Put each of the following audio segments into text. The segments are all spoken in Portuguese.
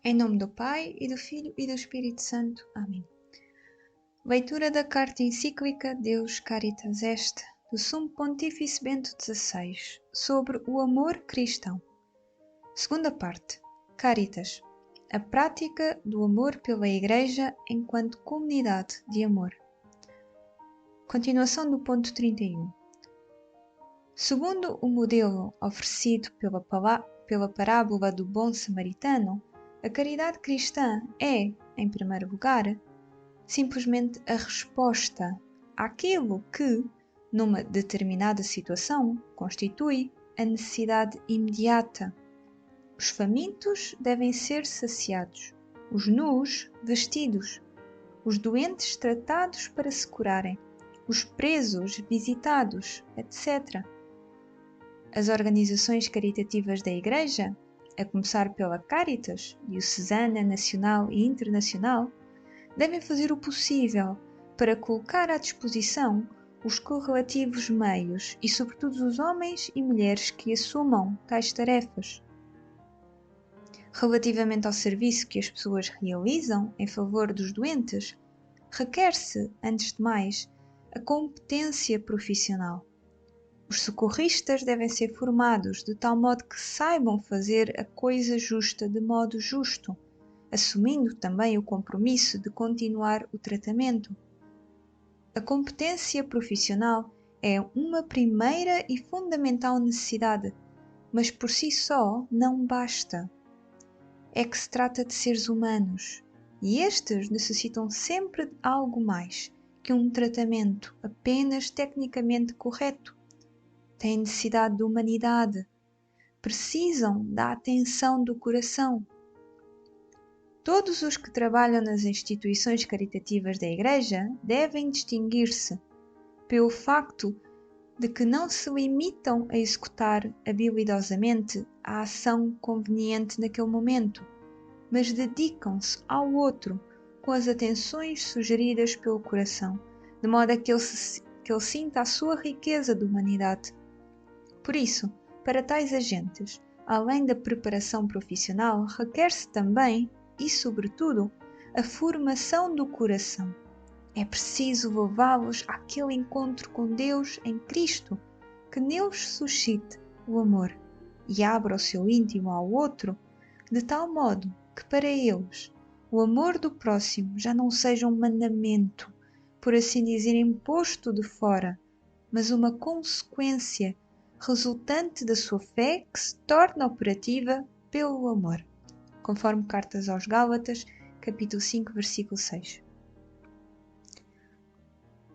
Em nome do Pai, e do Filho, e do Espírito Santo. Amém. Leitura da carta encíclica Deus Caritas Est, do Sumo Pontífice Bento XVI, sobre o amor cristão. Segunda parte. Caritas. A prática do amor pela Igreja enquanto comunidade de amor. Continuação do ponto 31. Segundo o modelo oferecido pela parábola do bom samaritano, a caridade cristã é, em primeiro lugar, simplesmente a resposta àquilo que, numa determinada situação, constitui a necessidade imediata. Os famintos devem ser saciados, os nus vestidos, os doentes tratados para se curarem, os presos visitados, etc. As organizações caritativas da Igreja, a começar pela Caritas, diocesana, nacional e internacional, devem fazer o possível para colocar à disposição os correlativos meios e, sobretudo, os homens e mulheres que assumam tais tarefas. Relativamente ao serviço que as pessoas realizam em favor dos doentes, requer-se, antes de mais, a competência profissional. Os socorristas devem ser formados de tal modo que saibam fazer a coisa justa de modo justo, assumindo também o compromisso de continuar o tratamento. A competência profissional é uma primeira e fundamental necessidade, mas por si só não basta. É que se trata de seres humanos, e estes necessitam sempre de algo mais que um tratamento apenas tecnicamente correto. Têm necessidade de humanidade, precisam da atenção do coração. Todos os que trabalham nas instituições caritativas da Igreja devem distinguir-se pelo facto de que não se limitam a executar habilidosamente a ação conveniente naquele momento, mas dedicam-se ao outro com as atenções sugeridas pelo coração, de modo a que ele sinta a sua riqueza de humanidade. Por isso, para tais agentes, além da preparação profissional, requer-se também, e sobretudo, a formação do coração. É preciso levá-los àquele encontro com Deus em Cristo, que neles suscite o amor e abra o seu íntimo ao outro, de tal modo que para eles o amor do próximo já não seja um mandamento, por assim dizer, imposto de fora, mas uma consequência resultante da sua fé que se torna operativa pelo amor, conforme Cartas aos Gálatas, capítulo 5, versículo 6.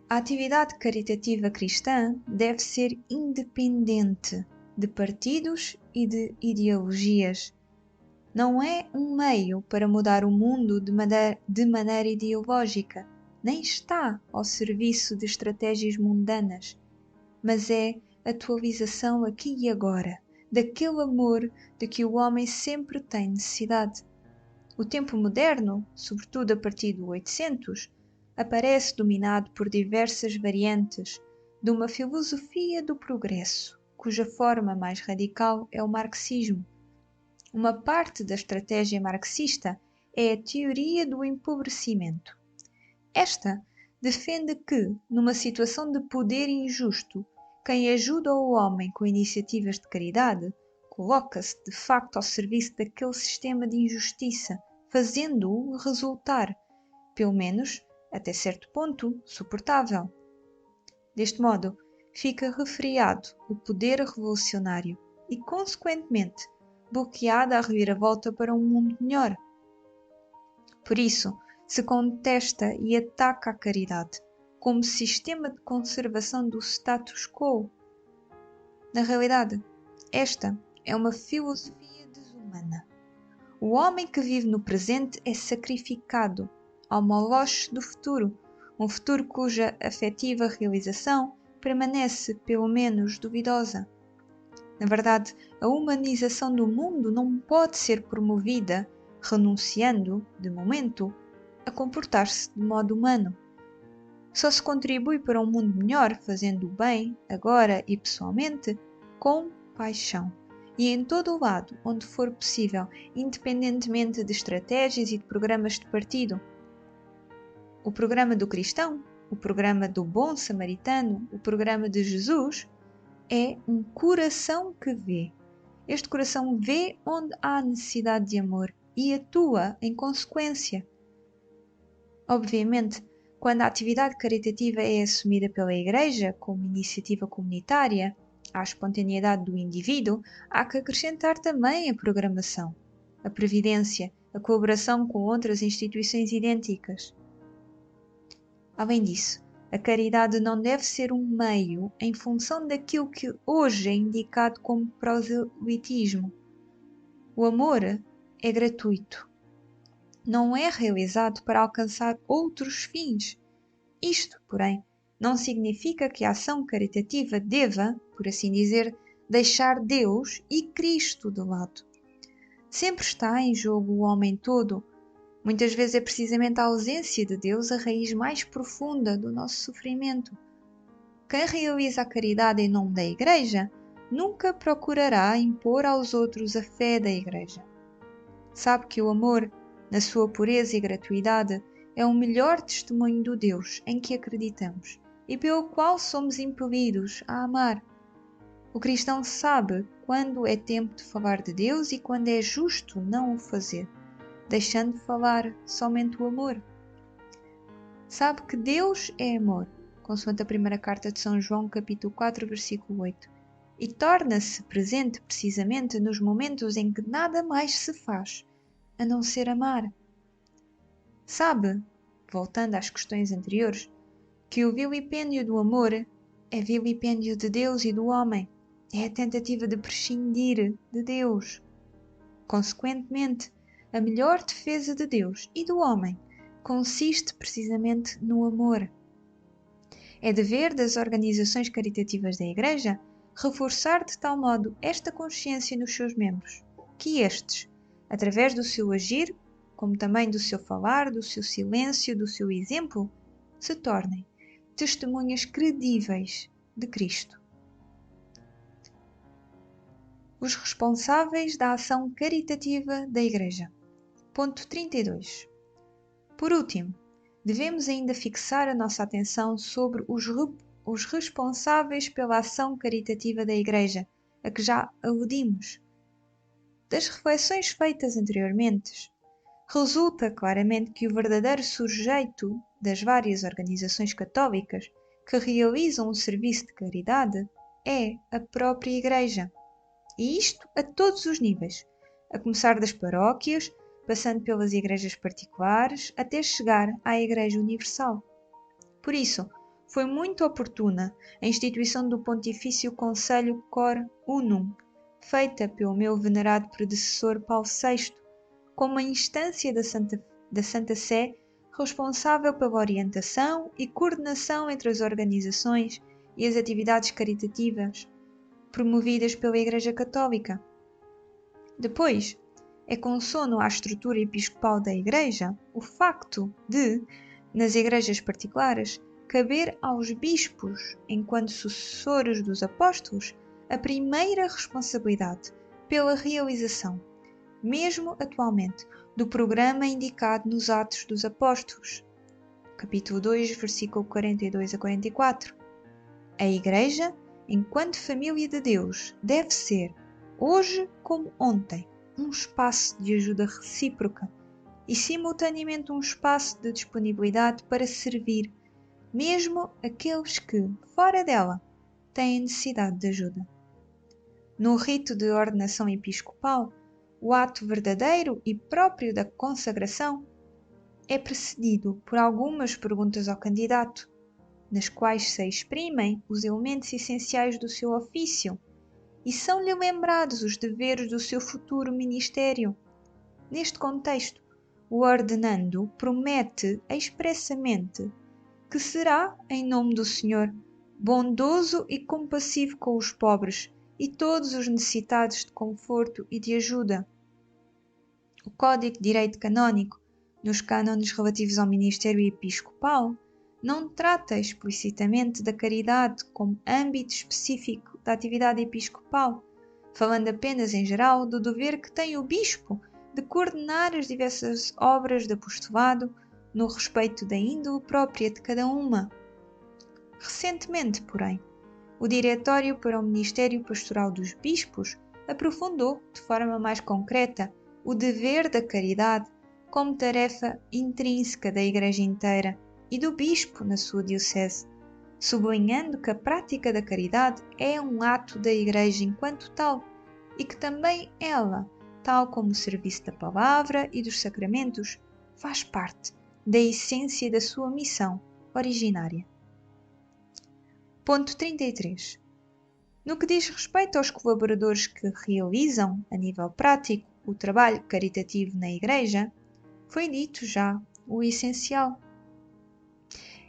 A atividade caritativa cristã deve ser independente de partidos e de ideologias. Não é um meio para mudar o mundo de maneira ideológica, nem está ao serviço de estratégias mundanas, mas é atualização aqui e agora, daquele amor de que o homem sempre tem necessidade. O tempo moderno, sobretudo a partir do 800, aparece dominado por diversas variantes de uma filosofia do progresso, cuja forma mais radical é o marxismo. Uma parte da estratégia marxista é a teoria do empobrecimento. Esta defende que, numa situação de poder injusto, quem ajuda o homem com iniciativas de caridade coloca-se de facto ao serviço daquele sistema de injustiça, fazendo-o resultar, pelo menos até certo ponto, suportável. Deste modo, fica refreado o poder revolucionário e, consequentemente, bloqueada a reviravolta para um mundo melhor. Por isso, se contesta e ataca a caridade como sistema de conservação do status quo. Na realidade, esta é uma filosofia desumana. O homem que vive no presente é sacrificado ao moloche do futuro, um futuro cuja afetiva realização permanece, pelo menos, duvidosa. Na verdade, a humanização do mundo não pode ser promovida renunciando, de momento, a comportar-se de modo humano. Só se contribui para um mundo melhor fazendo o bem, agora e pessoalmente, com paixão, e em todo o lado onde for possível, independentemente de estratégias e de programas de partido. O programa do cristão, o programa do bom samaritano, o programa de Jesus é um coração que vê. Este coração vê onde há necessidade de amor e atua em consequência. Obviamente, quando a atividade caritativa é assumida pela Igreja como iniciativa comunitária, à espontaneidade do indivíduo, há que acrescentar também a programação, a previdência, a colaboração com outras instituições idênticas. Além disso, a caridade não deve ser um meio em função daquilo que hoje é indicado como proselitismo. O amor é gratuito. Não é realizado para alcançar outros fins. Isto, porém, não significa que a ação caritativa deva, por assim dizer, deixar Deus e Cristo de lado. Sempre está em jogo o homem todo. Muitas vezes é precisamente a ausência de Deus a raiz mais profunda do nosso sofrimento. Quem realiza a caridade em nome da Igreja nunca procurará impor aos outros a fé da Igreja. Sabe que o amor, na sua pureza e gratuidade, é o melhor testemunho do Deus em que acreditamos e pelo qual somos impelidos a amar. O cristão sabe quando é tempo de falar de Deus e quando é justo não o fazer, deixando de falar somente o amor. Sabe que Deus é amor, consoante a primeira carta de São João, capítulo 4, versículo 8, e torna-se presente precisamente nos momentos em que nada mais se faz, a não ser amar. Sabe, voltando às questões anteriores, que o vilipêndio do amor é vilipêndio de Deus e do homem, é a tentativa de prescindir de Deus. Consequentemente, a melhor defesa de Deus e do homem consiste precisamente no amor. É dever das organizações caritativas da Igreja reforçar de tal modo esta consciência nos seus membros, que estes, através do seu agir, como também do seu falar, do seu silêncio, do seu exemplo, se tornem testemunhas credíveis de Cristo. Os responsáveis da ação caritativa da Igreja. Ponto 32. Por último, devemos ainda fixar a nossa atenção sobre os responsáveis pela ação caritativa da Igreja, a que já aludimos. Das reflexões feitas anteriormente, resulta claramente que o verdadeiro sujeito das várias organizações católicas que realizam o serviço de caridade é a própria Igreja. E isto a todos os níveis, a começar das paróquias, passando pelas igrejas particulares, até chegar à Igreja Universal. Por isso, foi muito oportuna a instituição do Pontifício Conselho Cor Unum, feita pelo meu venerado predecessor Paulo VI, como a instância da Santa Sé responsável pela orientação e coordenação entre as organizações e as atividades caritativas promovidas pela Igreja Católica. Depois, é consono à estrutura episcopal da Igreja o facto de, nas igrejas particulares, caber aos bispos, enquanto sucessores dos apóstolos, a primeira responsabilidade pela realização, mesmo atualmente, do programa indicado nos Atos dos Apóstolos, capítulo 2, versículo 42 a 44. A Igreja, enquanto família de Deus, deve ser, hoje como ontem, um espaço de ajuda recíproca e, simultaneamente, um espaço de disponibilidade para servir, mesmo aqueles que, fora dela, têm necessidade de ajuda. No rito de ordenação episcopal, o ato verdadeiro e próprio da consagração é precedido por algumas perguntas ao candidato, nas quais se exprimem os elementos essenciais do seu ofício e são-lhe lembrados os deveres do seu futuro ministério. Neste contexto, o ordenando promete expressamente que será, em nome do Senhor, bondoso e compassivo com os pobres e todos os necessitados de conforto e de ajuda. O Código de Direito Canónico, nos cânones relativos ao ministério episcopal, não trata explicitamente da caridade como âmbito específico da atividade episcopal, falando apenas em geral do dever que tem o bispo de coordenar as diversas obras de apostolado no respeito da índole própria de cada uma. Recentemente, porém, o Diretório para o Ministério Pastoral dos Bispos aprofundou, de forma mais concreta, o dever da caridade como tarefa intrínseca da Igreja inteira e do Bispo na sua diocese, sublinhando que a prática da caridade é um ato da Igreja enquanto tal e que também ela, tal como o serviço da palavra e dos sacramentos, faz parte da essência da sua missão originária. Ponto 33. No que diz respeito aos colaboradores que realizam, a nível prático, o trabalho caritativo na Igreja, foi dito já o essencial.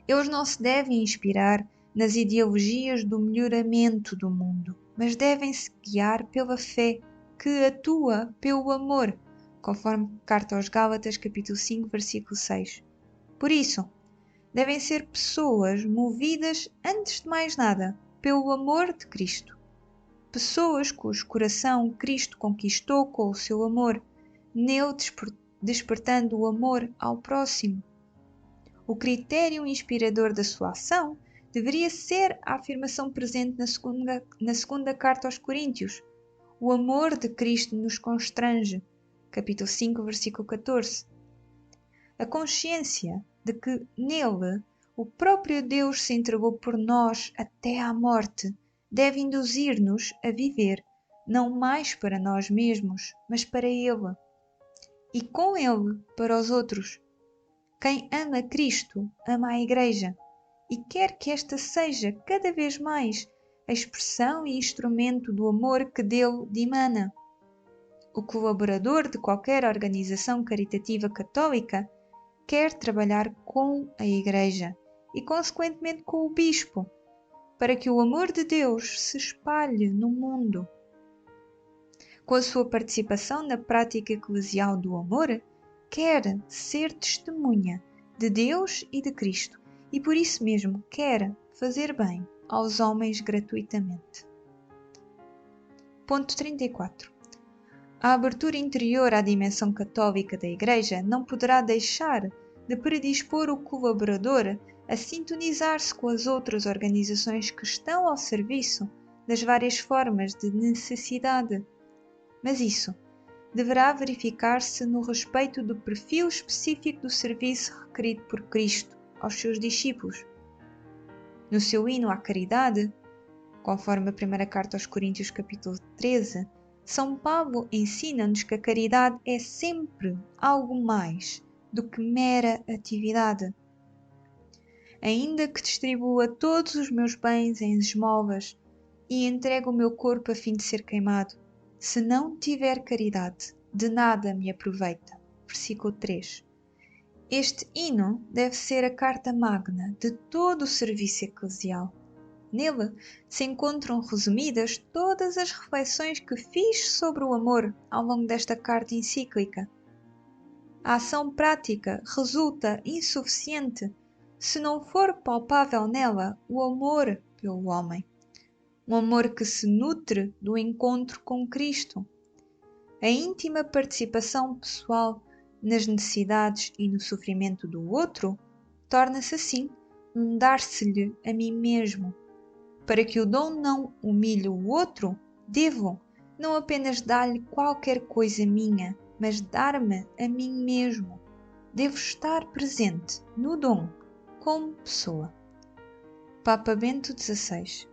Eles não se devem inspirar nas ideologias do melhoramento do mundo, mas devem-se guiar pela fé, que atua pelo amor, conforme Carta aos Gálatas, capítulo 5, versículo 6. Por isso, devem ser pessoas movidas, antes de mais nada, pelo amor de Cristo. Pessoas cujo coração Cristo conquistou com o seu amor, nele despertando o amor ao próximo. O critério inspirador da sua ação deveria ser a afirmação presente na segunda carta aos Coríntios. O amor de Cristo nos constrange. Capítulo 5, versículo 14. A consciência de que nele o próprio Deus se entregou por nós até à morte deve induzir-nos a viver não mais para nós mesmos, mas para Ele, e com Ele para os outros. Quem ama Cristo ama a Igreja e quer que esta seja cada vez mais a expressão e instrumento do amor que dele dimana. O colaborador de qualquer organização caritativa católica quer trabalhar com a Igreja e, consequentemente, com o Bispo, para que o amor de Deus se espalhe no mundo. Com a sua participação na prática eclesial do amor, quer ser testemunha de Deus e de Cristo e por isso mesmo quer fazer bem aos homens gratuitamente. Ponto 34. A abertura interior à dimensão católica da Igreja não poderá deixar de predispor o colaborador a sintonizar-se com as outras organizações que estão ao serviço das várias formas de necessidade. Mas isso deverá verificar-se no respeito do perfil específico do serviço requerido por Cristo aos seus discípulos. No seu hino à caridade, conforme a primeira carta aos Coríntios, capítulo 13, São Paulo ensina-nos que a caridade é sempre algo mais do que mera atividade. Ainda que distribua todos os meus bens em esmolas e entregue o meu corpo a fim de ser queimado, se não tiver caridade, de nada me aproveita. Versículo 3. Este hino deve ser a carta magna de todo o serviço eclesial. Nele se encontram resumidas todas as reflexões que fiz sobre o amor ao longo desta carta encíclica. A ação prática resulta insuficiente se não for palpável nela o amor pelo homem. Um amor que se nutre do encontro com Cristo. A íntima participação pessoal nas necessidades e no sofrimento do outro torna-se assim um dar-se-lhe a mim mesmo. Para que o dom não humilhe o outro, devo não apenas dar-lhe qualquer coisa minha, mas dar-me a mim mesmo. Devo estar presente no dom como pessoa. Papa Bento XVI.